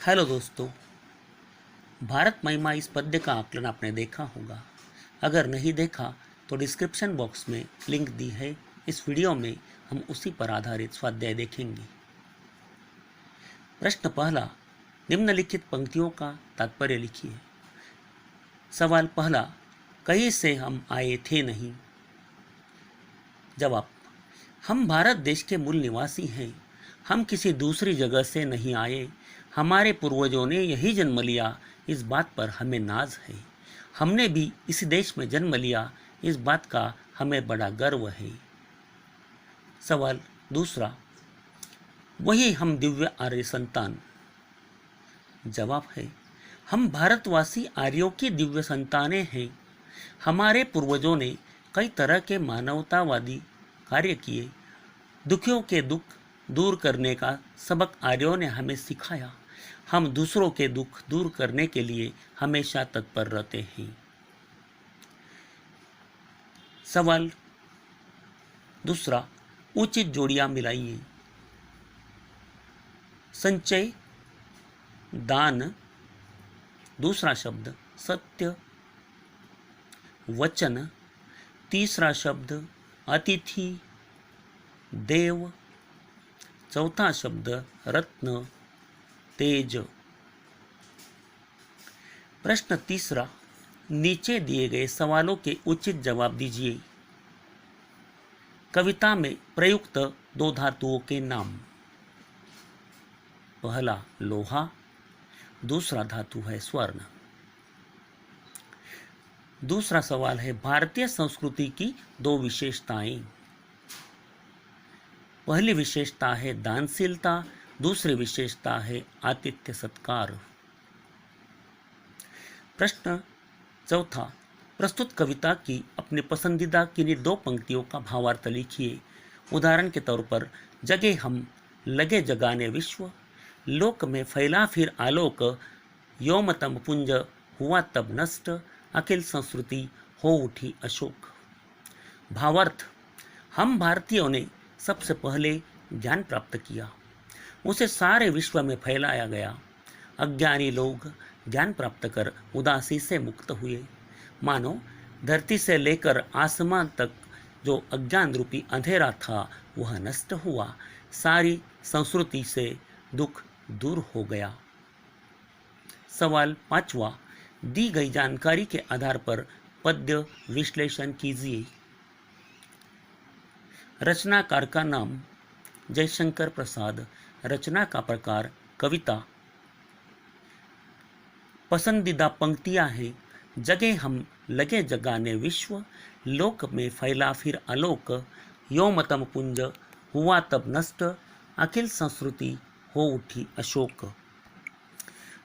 Hello दोस्तों, भारत महिमा इस पद्य का आकलन आपने देखा होगा। अगर नहीं देखा तो डिस्क्रिप्शन बॉक्स में लिंक दी है। इस वीडियो में हम उसी पर आधारित स्वाध्याय देखेंगे। प्रश्न पहला, निम्नलिखित पंक्तियों का तात्पर्य लिखिए। सवाल पहला, कहीं से हम आए थे नहीं। जवाब, हम भारत देश के मूल निवासी हैं। हम किसी दूसरी जगह से नहीं आए। हमारे पूर्वजों ने यही जन्म लिया, इस बात पर हमें नाज है। हमने भी इसी देश में जन्म लिया, इस बात का हमें बड़ा गर्व है। सवाल दूसरा, वही हम दिव्य आर्य संतान। जवाब है, हम भारतवासी आर्यों की दिव्य संतानें हैं। हमारे पूर्वजों ने कई तरह के मानवतावादी कार्य किए। दुखियों के दुख दूर करने का सबक आर्यों ने हमें सिखाया। हम दूसरों के दुख दूर करने के लिए हमेशा तत्पर रहते हैं। सवाल दूसरा, उचित जोड़ियां मिलाइए। संचय, दान, दूसरा शब्द सत्य, वचन, तीसरा शब्द अतिथि, देव, चौथा शब्द रत्न, तेज। प्रश्न तीसरा, नीचे दिए गए सवालों के उचित जवाब दीजिए। कविता में प्रयुक्त दो धातुओं के नाम। पहला लोहा, दूसरा धातु है स्वर्ण। दूसरा सवाल है, भारतीय संस्कृति की दो विशेषताएं। पहली विशेषता है दानशीलता, दूसरी विशेषता है आतिथ्य सत्कार। प्रश्न चौथा, प्रस्तुत कविता की अपनी पसंदीदा किन्हीं दो पंक्तियों का भावार्थ लिखिए। उदाहरण के तौर पर, जगे हम लगे जगाने विश्व, लोक में फैला फिर आलोक, योमतम पुंज हुआ तब नष्ट, अखिल संस्कृति हो उठी अशोक। भावार्थ, हम भारतीयों ने सबसे पहले ज्ञान प्राप्त किया, उसे सारे विश्व में फैलाया गया। अज्ञानी लोग ज्ञान प्राप्त कर उदासी से मुक्त हुए। मानो धरती से लेकर आसमान तक जो अज्ञान रूपी अंधेरा था वह नष्ट हुआ। सारी संस्कृति से दुख दूर हो गया। सवाल पांचवा, दी गई जानकारी के आधार पर पद्य विश्लेषण कीजिए। रचनाकार का नाम जयशंकर प्रसाद, रचना का प्रकार कविता। पसंदीदा पंक्तियां हैं, जगे हम लगे जगाने विश्व, लोक में फैला फिर आलोक, योमतम पुंज हुआ तब नष्ट, अखिल संस्कृति हो उठी अशोक।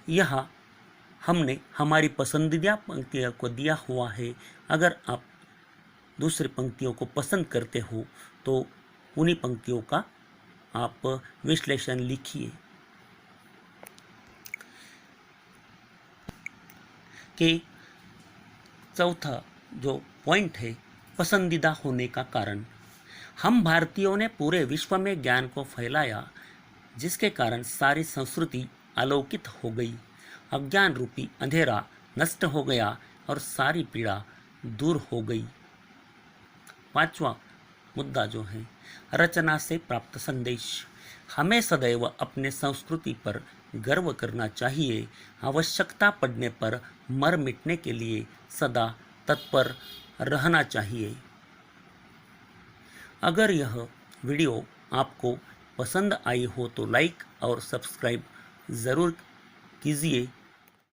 यहाँ हमने हमारी पसंदीदा पंक्तियों को दिया हुआ है। अगर आप दूसरी पंक्तियों को पसंद करते हो तो उन्हीं पंक्तियों का आप विश्लेषण लिखिए कि चौथा जो पॉइंट है, पसंदीदा होने का कारण। हम भारतीयों ने पूरे विश्व में ज्ञान को फैलाया, जिसके कारण सारी संस्कृति आलोकित हो गई। अज्ञान रूपी अंधेरा नष्ट हो गया और सारी पीड़ा दूर हो गई। पांचवा मुद्दा जो है, रचना से प्राप्त संदेश। हमें सदैव अपने संस्कृति पर गर्व करना चाहिए। आवश्यकता पड़ने पर मर मिटने के लिए सदा तत्पर रहना चाहिए। अगर यह वीडियो आपको पसंद आई हो तो लाइक और सब्सक्राइब ज़रूर कीजिए।